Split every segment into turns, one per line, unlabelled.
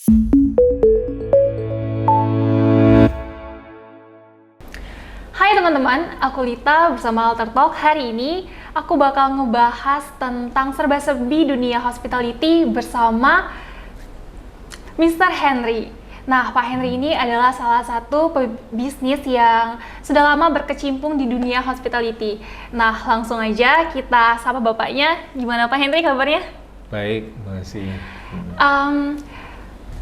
Hai teman-teman, aku Lita bersama Alter Talk. Hari ini aku bakal ngebahas tentang serba-serbi dunia hospitality bersama Mr. Henry. Nah, Pak Henry ini adalah salah satu pebisnis yang sudah lama berkecimpung di dunia hospitality. Nah, langsung aja kita sapa bapaknya. Gimana Pak Henry kabarnya?
Baik, makasih.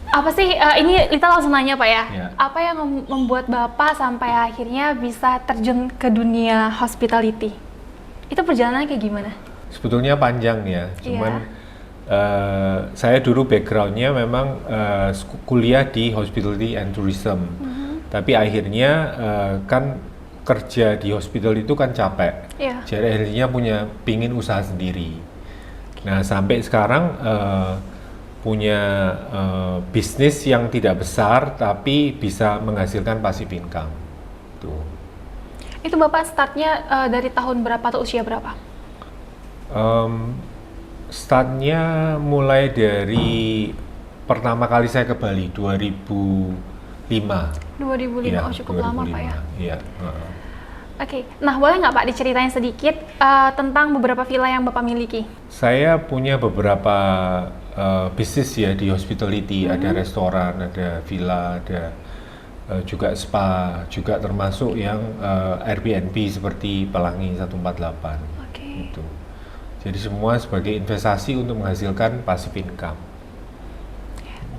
Apa sih, ini Lita langsung nanya Pak ya,
Ya.
apa yang membuat Bapak sampai akhirnya bisa terjun ke dunia hospitality? Itu perjalanannya kayak gimana?
Sebetulnya panjang ya, cuman saya dulu backgroundnya memang kuliah di hospitality and tourism. Tapi akhirnya kan kerja di hospital itu kan capek.
Iya.
Jadi akhirnya pingin usaha sendiri. Nah sampai sekarang punya bisnis yang tidak besar tapi bisa menghasilkan passive income. Tuh.
Itu Bapak startnya dari tahun berapa atau usia berapa?
Startnya mulai dari pertama kali saya ke Bali 2005.
2005,
Ya,
oh cukup lama Pak ya.
Iya.
Oke, nah boleh nggak Pak diceritain sedikit tentang beberapa villa yang Bapak miliki?
Saya punya beberapa bisnis ya di hospitality, ada restoran, ada villa, ada juga spa, juga termasuk yang Airbnb seperti Pelangi 148.
Oke.
Gitu. Jadi semua sebagai investasi untuk menghasilkan passive income.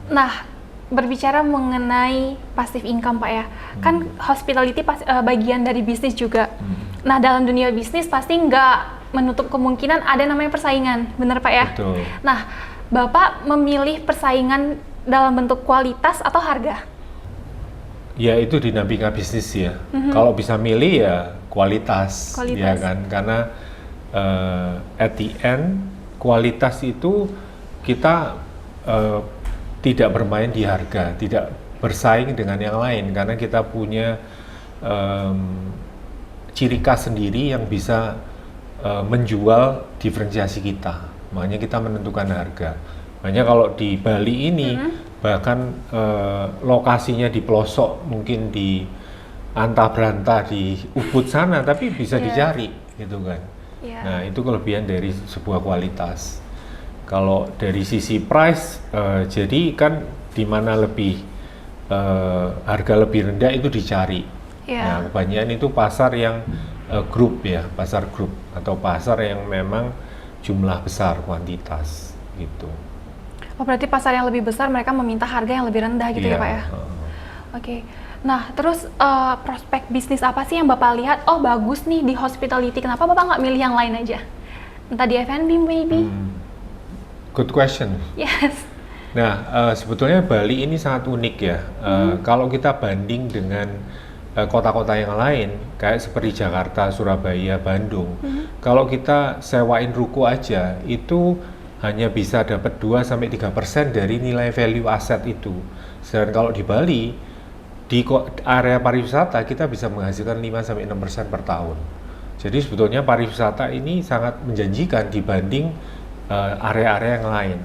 Nah, berbicara mengenai passive income Pak ya, kan hospitality bagian dari bisnis juga. Nah, dalam dunia bisnis pasti nggak menutup kemungkinan ada namanya persaingan, bener Pak ya?
Betul.
Nah, Bapak memilih persaingan dalam bentuk kualitas atau harga?
Ya itu dinamika bisnis ya. Kalau bisa milih ya kualitas, ya kan? Karena at the end kualitas itu kita tidak bermain di harga, tidak bersaing dengan yang lain karena kita punya ciri khas sendiri yang bisa menjual diferensiasi kita. Makanya kita menentukan harga. Makanya kalau di Bali ini bahkan lokasinya di pelosok, mungkin di antah berantah di Ubud sana, tapi bisa dicari, gitu kan.
Yeah.
Nah itu kelebihan dari sebuah kualitas. Kalau dari sisi price, jadi kan di mana lebih harga lebih rendah itu dicari.
Yeah.
Nah kebanyakan itu pasar yang grup ya, pasar grup atau pasar yang memang jumlah besar kuantitas gitu.
Oh berarti pasar yang lebih besar mereka meminta harga yang lebih rendah gitu ya Pak ya? Oke. Nah terus prospek bisnis apa sih yang Bapak lihat, oh bagus nih di hospitality, kenapa Bapak nggak milih yang lain aja? Entah di F&B maybe?
Good question.
Yes.
Nah sebetulnya Bali ini sangat unik ya. Kalau kita banding dengan kota-kota yang lain, kayak seperti Jakarta, Surabaya, Bandung, kalau kita sewain ruko aja, itu hanya bisa dapat 2-3% dari nilai value aset itu. Sedangkan kalau di Bali, di area pariwisata kita bisa menghasilkan 5-6% per tahun. Jadi sebetulnya pariwisata ini sangat menjanjikan dibanding area-area yang lain.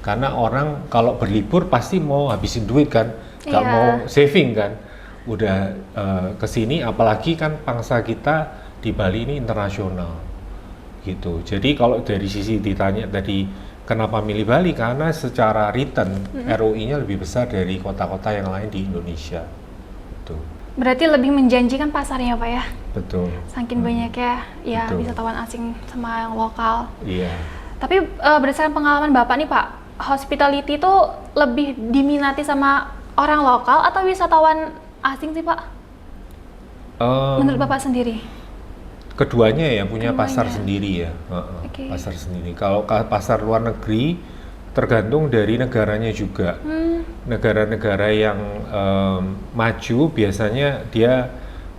Karena orang kalau berlibur pasti mau habisin duit kan, nggak mau saving kan. Udah kesini, apalagi kan pangsa kita di Bali ini internasional gitu. Jadi kalau dari sisi ditanya tadi kenapa milih Bali, karena secara return ROI-nya lebih besar dari kota-kota yang lain di Indonesia. Tuh.
Berarti lebih menjanjikan pasarnya Pak ya?
Betul.
Saking banyaknya ya
Betul.
wisatawan asing sama yang lokal.
Iya.
Tapi berdasarkan pengalaman Bapak nih Pak, hospitality itu lebih diminati sama orang lokal atau wisatawan asing sih Pak? Menurut Bapak sendiri?
Keduanya ya punya pasar
Keduanya.
sendiri ya.
Oke.
Pasar sendiri. Kalau pasar luar negeri tergantung dari negaranya juga. Negara-negara yang maju biasanya dia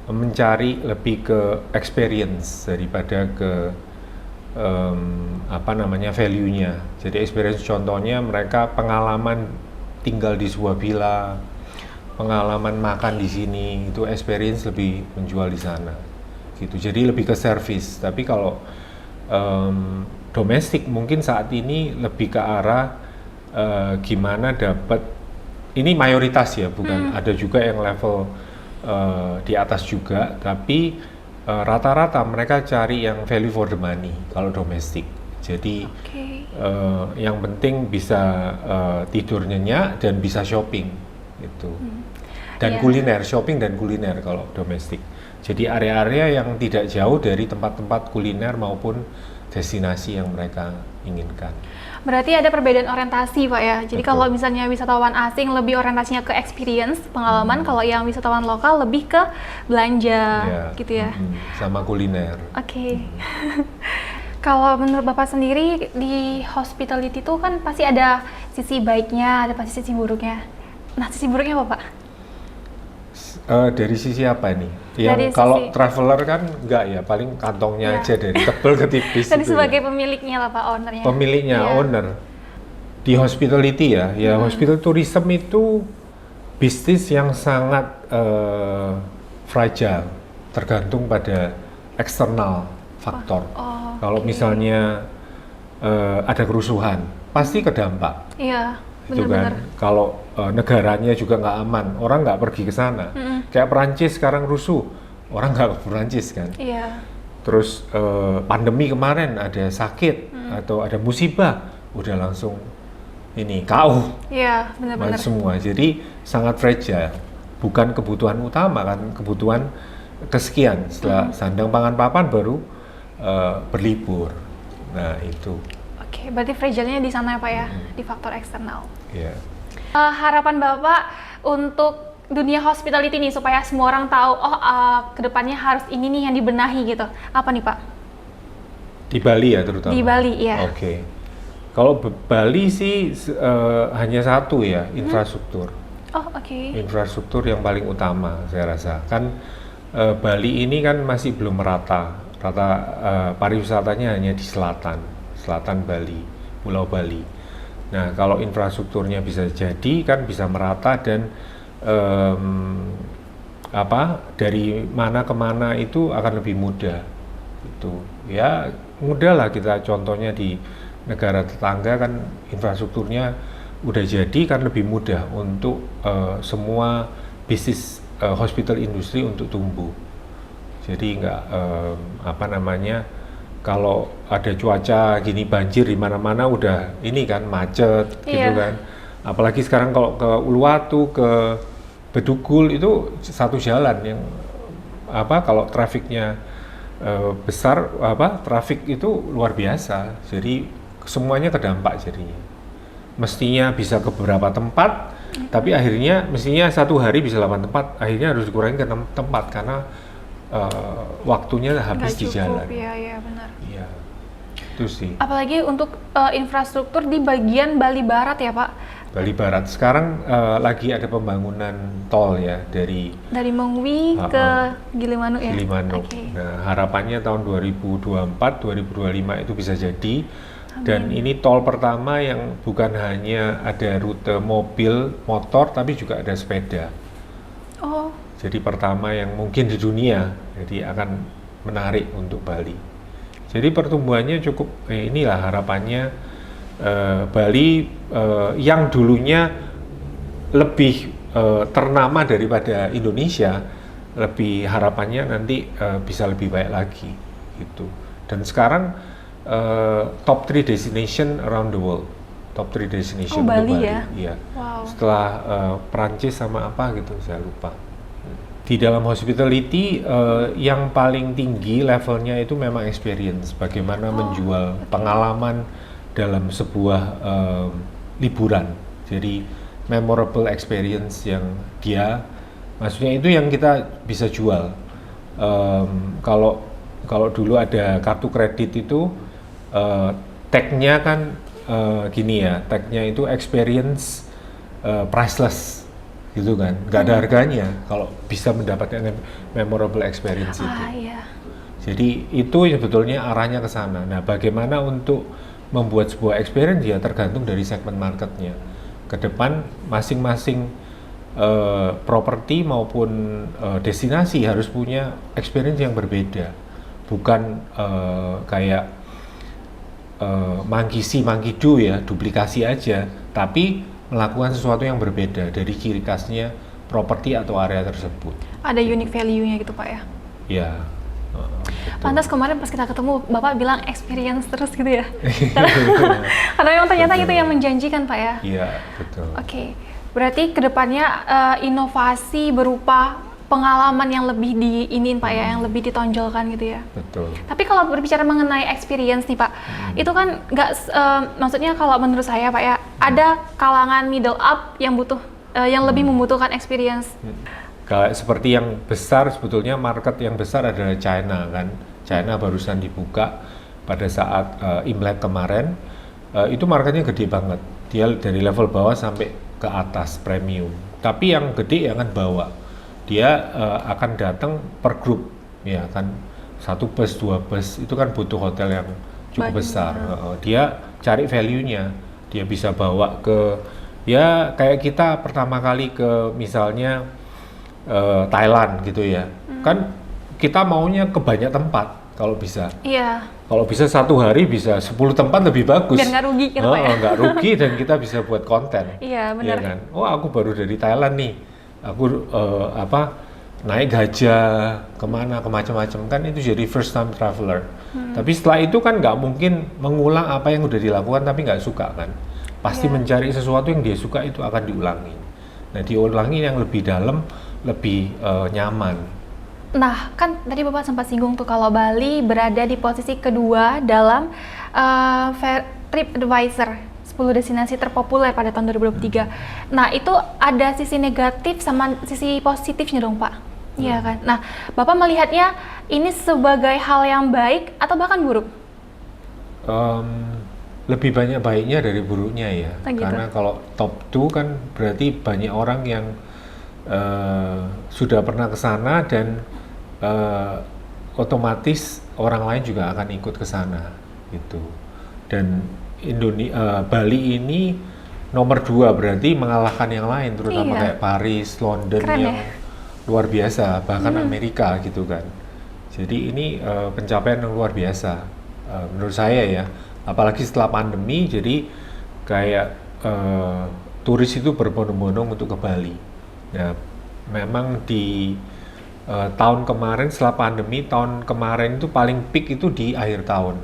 mencari lebih ke experience daripada ke value-nya. Jadi experience contohnya mereka pengalaman tinggal di sebuah villa, pengalaman makan di sini, itu experience lebih menjual di sana. Gitu. Jadi lebih ke service. Tapi kalau domestik mungkin saat ini lebih ke arah gimana dapat, ini mayoritas ya, bukan ada juga yang level di atas juga, tapi rata-rata mereka cari yang value for the money kalau domestik. Jadi yang penting bisa tidur nyenyak dan bisa shopping itu. Dan kuliner, shopping dan kuliner kalau domestik. Jadi area-area yang tidak jauh dari tempat-tempat kuliner maupun destinasi yang mereka inginkan.
Berarti ada perbedaan orientasi Pak ya. Jadi
Betul.
kalau misalnya wisatawan asing lebih orientasinya ke experience, pengalaman, kalau yang wisatawan lokal lebih ke belanja gitu ya.
Sama kuliner.
Oke. Kalau menurut Bapak sendiri di hospitality itu kan pasti ada sisi baiknya, ada pasti sisi buruknya. Nah, sisi buruknya apa Pak?
Dari sisi apa nih? Yang kalau traveler kan enggak ya, paling kantongnya aja dari tebel ke tipis.
Tadi sebagai pemiliknya lah Pak, ownernya.
Pemiliknya, owner. Di hospitality ya, hospital tourism itu bisnis yang sangat fragile, tergantung pada eksternal faktor. Kalau misalnya ada kerusuhan, pasti kedampak.
Iya.
Itu kan, kalau negaranya juga nggak aman, orang nggak pergi ke sana. Kayak Perancis sekarang rusuh, orang nggak ke Perancis kan.
Iya.
Terus pandemi kemarin ada sakit atau ada musibah, udah langsung ini KO.
Iya, benar-benar.
Semua, jadi sangat fragile. Bukan kebutuhan utama kan, kebutuhan kesekian. Setelah sandang pangan papan baru berlibur. Nah itu.
Oke, berarti fragile-nya di sana ya Pak ya, di faktor eksternal.
Iya.
Harapan Bapak untuk dunia hospitality nih supaya semua orang tahu, kedepannya harus ini nih yang dibenahi gitu. Apa nih Pak?
Di Bali ya terutama?
Di Bali, iya.
Oke. Kalau Bali sih hanya satu ya, infrastruktur.
Oh, oke.
Infrastruktur yang paling utama saya rasa. Kan Bali ini kan masih belum merata. Pariwisatanya hanya di selatan Bali, Pulau Bali. Nah, kalau infrastrukturnya bisa jadi kan bisa merata dan dari mana ke mana itu akan lebih mudah. Itu ya mudah lah, kita contohnya di negara tetangga kan infrastrukturnya udah jadi kan lebih mudah untuk semua bisnis hospital industri untuk tumbuh. Jadi nggak kalau ada cuaca gini banjir di mana-mana udah ini kan macet gitu kan. Apalagi sekarang kalau ke Uluwatu, ke Bedugul itu satu jalan yang kalau trafiknya besar, trafik itu luar biasa. Jadi semuanya terdampak jadinya. Mestinya bisa ke beberapa tempat, tapi akhirnya mestinya satu hari bisa 8 tempat, akhirnya harus dikurangi ke 6 tempat karena waktunya habis di jalan.
Iya, benar.
Iya, itu sih.
Apalagi untuk infrastruktur di bagian Bali Barat ya Pak?
Bali Barat sekarang lagi ada pembangunan tol ya dari
Mengwi ke Gilimanuk ya?
Gilimanuk. Okay. Nah, harapannya tahun 2024-2025 itu bisa jadi. Dan ini tol pertama yang bukan hanya ada rute mobil, motor, tapi juga ada sepeda.
Oh.
Jadi pertama yang mungkin di dunia, jadi akan menarik untuk Bali. Jadi pertumbuhannya cukup, inilah harapannya Bali yang dulunya lebih ternama daripada Indonesia, lebih harapannya nanti bisa lebih baik lagi gitu. Dan sekarang top 3 destination around the world, top 3 destination untuk
Bali. Ya?
Iya.
Wow.
Setelah Prancis sama apa gitu, saya lupa. Di dalam hospitality yang paling tinggi levelnya itu memang experience, bagaimana menjual pengalaman dalam sebuah liburan. Jadi memorable experience yang maksudnya itu yang kita bisa jual. Kalau dulu ada kartu kredit itu tag-nya kan gini ya, tag-nya itu experience priceless gitu kan, nggak ada harganya kalau bisa mendapatkan memorable experience itu.
Iya.
Jadi itu sebetulnya arahnya ke sana. Nah, bagaimana untuk membuat sebuah experience ya tergantung dari segmen marketnya. Ke depan masing-masing properti maupun destinasi harus punya experience yang berbeda, bukan kayak monkey see, monkey do ya, duplikasi aja, tapi melakukan sesuatu yang berbeda dari ciri khasnya properti atau area tersebut.
Ada unique value-nya gitu Pak ya?
Ya. Betul.
Pantas kemarin pas kita ketemu Bapak bilang experience terus gitu ya? Karena memang ternyata itu yang menjanjikan Pak ya?
Iya, betul.
Oke, berarti kedepannya inovasi berupa pengalaman yang lebih diinin Pak ya, yang lebih ditonjolkan gitu ya?
Betul.
Tapi kalau berbicara mengenai experience nih Pak, itu kan nggak, maksudnya kalau menurut saya Pak ya, ada kalangan middle up yang butuh, yang lebih membutuhkan experience.
Kalau seperti yang besar, sebetulnya market yang besar adalah China kan. China barusan dibuka pada saat Imlek kemarin, itu marketnya gede banget. Dia dari level bawah sampai ke atas premium. Tapi yang gede yang akan bawa, dia akan datang per grup, ya kan. 1 bus, 2 bus, itu kan butuh hotel yang cukup besar. Dia cari value-nya, dia bisa bawa ke, ya kayak kita pertama kali ke misalnya Thailand gitu ya, kan kita maunya ke banyak tempat kalau bisa.
Iya.
Kalau bisa 1 hari bisa 10 tempat lebih bagus.
Biar nggak rugi gitu Pak ya?
Nggak rugi dan kita bisa buat konten.
Iya benar.
Ya kan? Oh aku baru dari Thailand nih, aku naik gajah kemana ke macam-macam kan, itu jadi first time traveler. Tapi setelah itu kan nggak mungkin mengulang apa yang udah dilakukan tapi nggak suka kan. Pasti mencari sesuatu yang dia suka, itu akan diulangi. Nah diulangi yang lebih dalam, lebih nyaman.
Nah, kan tadi Bapak sempat singgung tuh kalau Bali berada di posisi kedua dalam TripAdvisor 10 destinasi terpopuler pada tahun 2023. Nah, itu ada sisi negatif sama sisi positifnya dong, Pak. Iya kan? Nah, Bapak melihatnya ini sebagai hal yang baik atau bahkan buruk?
Lebih banyak baiknya dari buruknya ya.
Gitu.
Karena kalau top 2 kan berarti banyak orang yang sudah pernah ke sana dan otomatis orang lain juga akan ikut ke sana gitu. Dan Bali ini nomor 2 berarti mengalahkan yang lain, terutama kayak Paris, London. Keren yang luar biasa, bahkan Amerika gitu kan. Jadi ini pencapaian yang luar biasa menurut saya ya. Apalagi setelah pandemi, jadi kayak turis itu berbondong-bondong untuk ke Bali. Ya, memang di tahun kemarin setelah pandemi, tahun kemarin itu paling peak itu di akhir tahun.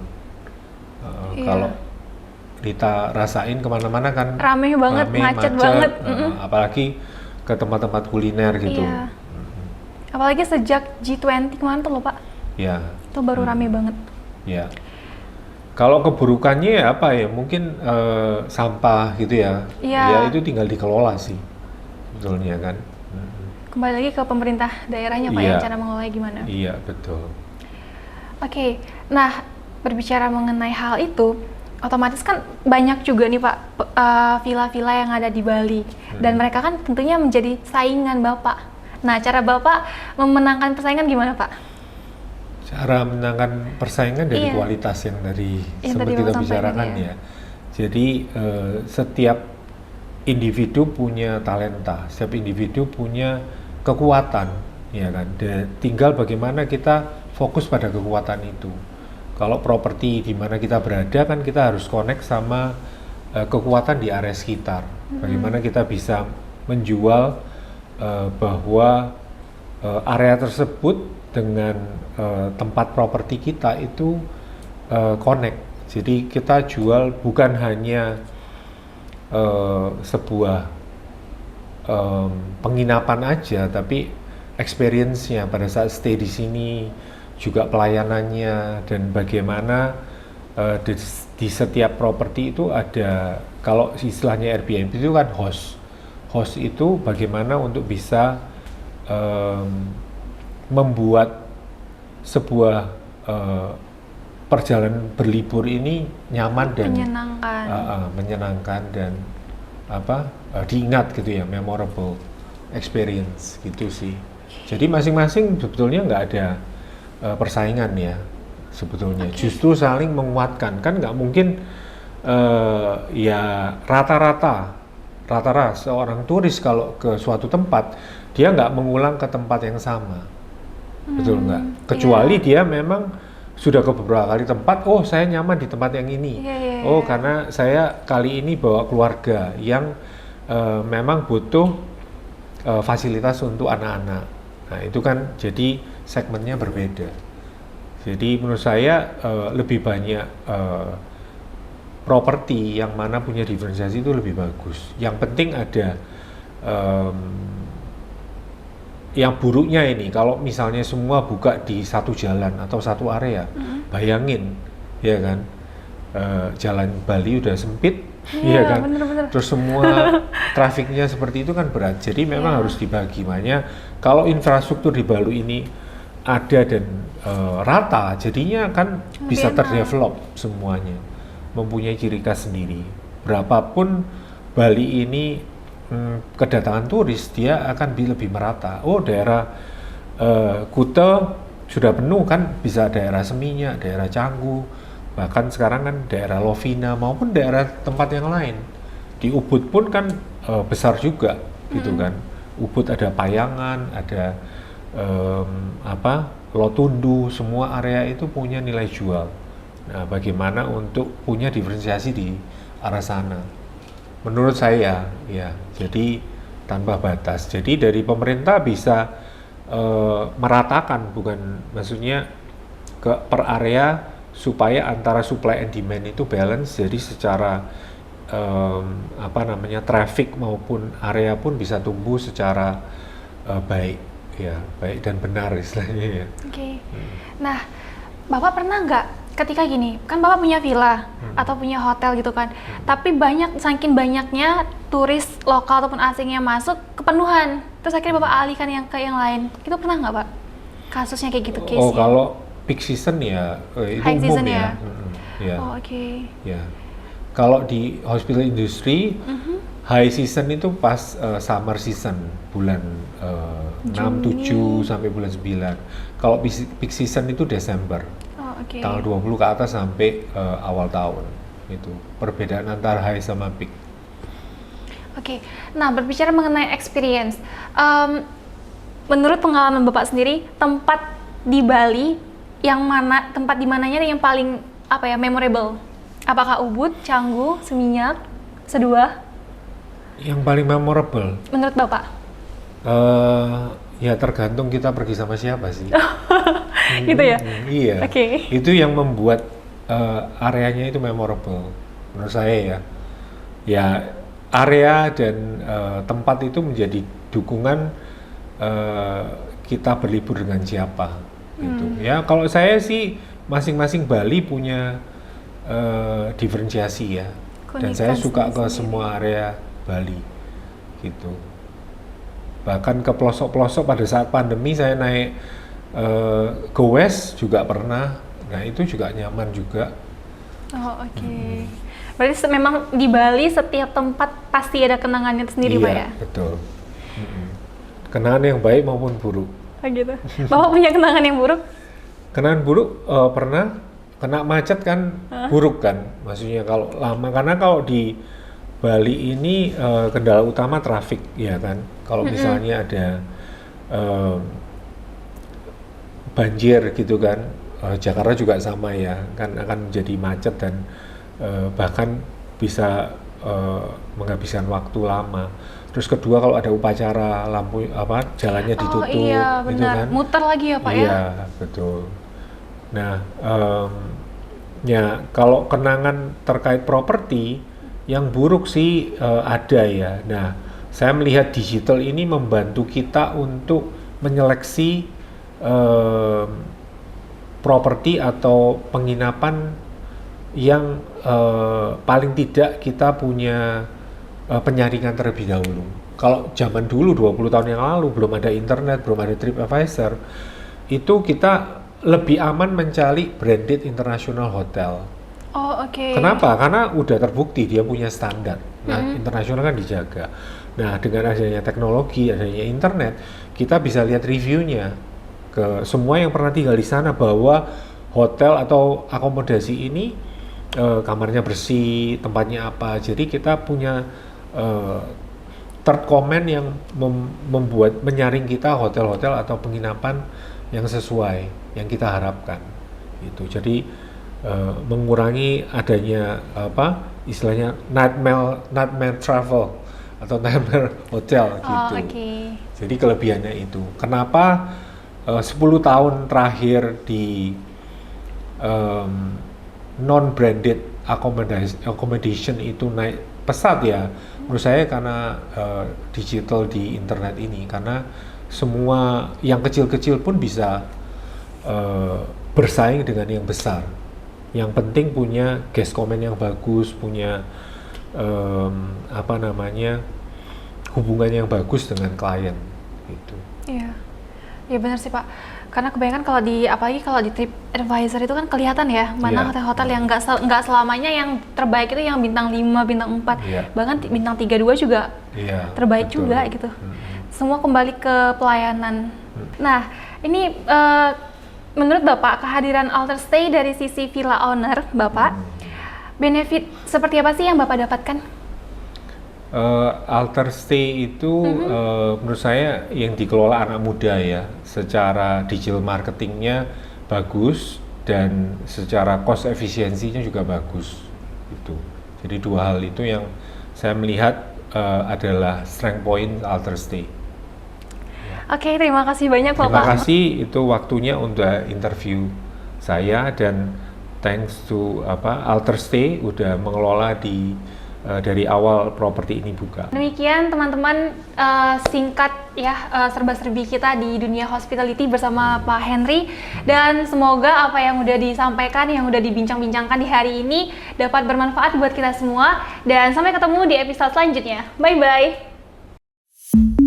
Kalau kita rasain kemana-mana kan
rame banget, macet banget.
Apalagi ke tempat-tempat kuliner gitu.
Iya. Apalagi sejak G20 kemarin tuh loh Pak.
Ya.
Itu baru rame banget.
Ya. Kalau keburukannya ya apa ya, mungkin sampah gitu ya. Ya itu tinggal dikelola sih, sebetulnya kan.
Kembali lagi ke pemerintah daerahnya Pak ya, cara mengelolanya gimana?
Iya, betul.
Oke, nah berbicara mengenai hal itu, otomatis kan banyak juga nih Pak villa-villa yang ada di Bali, dan mereka kan tentunya menjadi saingan Bapak. Nah, cara Bapak memenangkan persaingan gimana Pak?
Cara menangkan persaingan dari kualitas yang sempat kita bicarakan ya. Jadi setiap individu punya talenta, setiap individu punya kekuatan, ya kan. Tinggal bagaimana kita fokus pada kekuatan itu. Kalau properti di mana kita berada kan kita harus connect sama kekuatan di area sekitar. Bagaimana kita bisa menjual bahwa area tersebut dengan tempat properti kita itu connect. Jadi kita jual bukan hanya sebuah penginapan aja, tapi experience-nya pada saat stay di sini, juga pelayanannya, dan bagaimana di setiap properti itu ada, kalau istilahnya Airbnb itu kan host itu bagaimana untuk bisa membuat sebuah perjalanan berlibur ini nyaman dan menyenangkan dan diingat gitu ya, memorable experience gitu sih. Jadi masing-masing sebetulnya nggak ada persaingan ya sebetulnya. Justru saling menguatkan, kan nggak mungkin ya rata-rata seorang turis kalau ke suatu tempat dia nggak mengulang ke tempat yang sama. Betul nggak? Kecuali dia memang sudah ke beberapa kali tempat, oh saya nyaman di tempat yang ini. Oh karena saya kali ini bawa keluarga yang memang butuh fasilitas untuk anak-anak. Nah itu kan jadi segmennya berbeda. Jadi menurut saya lebih banyak properti yang mana punya diferensiasi itu lebih bagus. Yang penting ada yang buruknya ini, kalau misalnya semua buka di satu jalan atau satu area, bayangin, ya kan, jalan Bali udah sempit, ya kan,
bener-bener.
terus semua trafiknya seperti itu kan berat. Jadi memang harus dibagi. Makanya kalau infrastruktur di Bali ini ada dan rata, jadinya kan bisa terdevelop semuanya, mempunyai ciri khas sendiri. Berapapun Bali ini kedatangan turis, dia akan lebih merata. Oh daerah Kuta sudah penuh kan, bisa daerah Seminyak, daerah Canggu, bahkan sekarang kan daerah Lovina maupun daerah tempat yang lain. Di Ubud pun kan besar juga gitu kan. Ubud ada Payangan, ada Lotundu, semua area itu punya nilai jual. Nah bagaimana untuk punya diferensiasi di arah sana? Menurut saya, ya, jadi tanpa batas. Jadi dari pemerintah bisa meratakan, bukan maksudnya ke per area supaya antara supply and demand itu balance. Jadi secara traffic maupun area pun bisa tumbuh secara baik, ya, baik dan benar istilahnya. Ya.
Oke. Nah, Bapak pernah nggak ketika gini, kan Bapak punya villa atau punya hotel gitu kan, tapi saking banyaknya turis lokal ataupun asing yang masuk, kepenuhan, terus akhirnya Bapak alihkan ke yang lain, itu pernah nggak Pak? Kasusnya kayak gitu, case-nya?
Oh, kalau peak season ya, itu
high
umum
season
ya. Ya.
Oh, oke.
Ya. Kalau di hospital industry, high season itu pas summer season, bulan 6, 7 sampai bulan 9. Kalau peak season itu Desember. Tanggal 20 ke atas sampai awal tahun. Itu perbedaan antara high sama peak.
Oke. Nah, berbicara mengenai experience, menurut pengalaman Bapak sendiri, tempat di Bali tempat di mananya yang paling memorable? Apakah Ubud, Canggu, Seminyak, Sedua?
Yang paling memorable
menurut Bapak?
Ya tergantung kita pergi sama siapa sih.
Gitu ya?
Iya.
Okay.
Itu yang membuat areanya itu memorable menurut saya ya. Ya area dan tempat itu menjadi dukungan kita berlibur dengan siapa gitu. Ya kalau saya sih masing-masing Bali punya diferensiasi ya. Dan saya suka ke semua area Bali gitu. Bahkan ke pelosok-pelosok pada saat pandemi saya naik ke West juga pernah. Nah itu juga nyaman juga.
Oh oke. Berarti memang di Bali setiap tempat pasti ada kenangannya sendiri Pak ya?
Iya betul. Kenangan yang baik maupun buruk.
Oh gitu. Bapak punya kenangan yang buruk?
Kenangan buruk pernah kena macet kan buruk kan. Maksudnya kalau lama, karena kalau di Bali ini kendala utama trafik ya kan. Kalau misalnya ada banjir gitu kan, Jakarta juga sama ya, kan akan menjadi macet dan bahkan bisa menghabiskan waktu lama. Terus kedua kalau ada upacara lampu jalannya ditutup,
iya, benar.
gitu kan,
muter lagi ya Pak ya?
Iya betul. Nah ya kalau kenangan terkait properti yang buruk sih ada ya. Nah saya melihat digital ini membantu kita untuk menyeleksi properti atau penginapan yang paling tidak kita punya penyaringan terlebih dahulu. Kalau zaman dulu 20 tahun yang lalu belum ada internet, belum ada TripAdvisor, itu kita lebih aman mencari branded international hotel.
Oh oke.
Kenapa? Karena udah terbukti dia punya standar. Nah internasional kan dijaga. Nah dengan adanya teknologi, adanya internet, kita bisa lihat reviewnya ke semua yang pernah tinggal di sana bahwa hotel atau akomodasi ini kamarnya bersih, tempatnya apa. Jadi kita punya third comment yang menyaring kita hotel-hotel atau penginapan yang sesuai yang kita harapkan gitu. Jadi mengurangi adanya apa istilahnya nightmare travel atau nightmare hotel gitu.
Oke.
Jadi kelebihannya itu. Kenapa 10 tahun terakhir di non-branded accommodation itu naik pesat ya? Menurut saya karena digital di internet ini, karena semua yang kecil-kecil pun bisa bersaing dengan yang besar. Yang penting punya guest comment yang bagus, punya apa namanya hubungan yang bagus dengan klien gitu.
Iya, ya benar sih Pak. Karena kebanyakan apalagi kalau di TripAdvisor itu kan kelihatan ya mana
Iya.
hotel-hotel yang nggak selamanya yang terbaik itu yang bintang 5, bintang 4,
Iya.
bahkan bintang 3, 2 juga
Iya,
terbaik
betul.
juga gitu. Semua kembali ke pelayanan. Nah, ini menurut Bapak kehadiran Alter Stay dari sisi villa owner Bapak, benefit seperti apa sih yang Bapak dapatkan?
Alter Stay itu menurut saya yang dikelola anak muda ya, secara digital marketingnya bagus dan secara cost efisiensinya juga bagus itu. Jadi dua hal itu yang saya melihat adalah strength point Alter Stay.
Oke, terima kasih banyak Bapak.
Terima kasih, itu waktunya untuk interview saya, dan thanks to Alter Stay udah mengelola dari awal properti ini buka.
Demikian teman-teman singkat ya serba-serbi kita di dunia hospitality bersama Pak Henry, dan semoga apa yang udah disampaikan, yang udah dibincang-bincangkan di hari ini dapat bermanfaat buat kita semua, dan sampai ketemu di episode selanjutnya. Bye bye.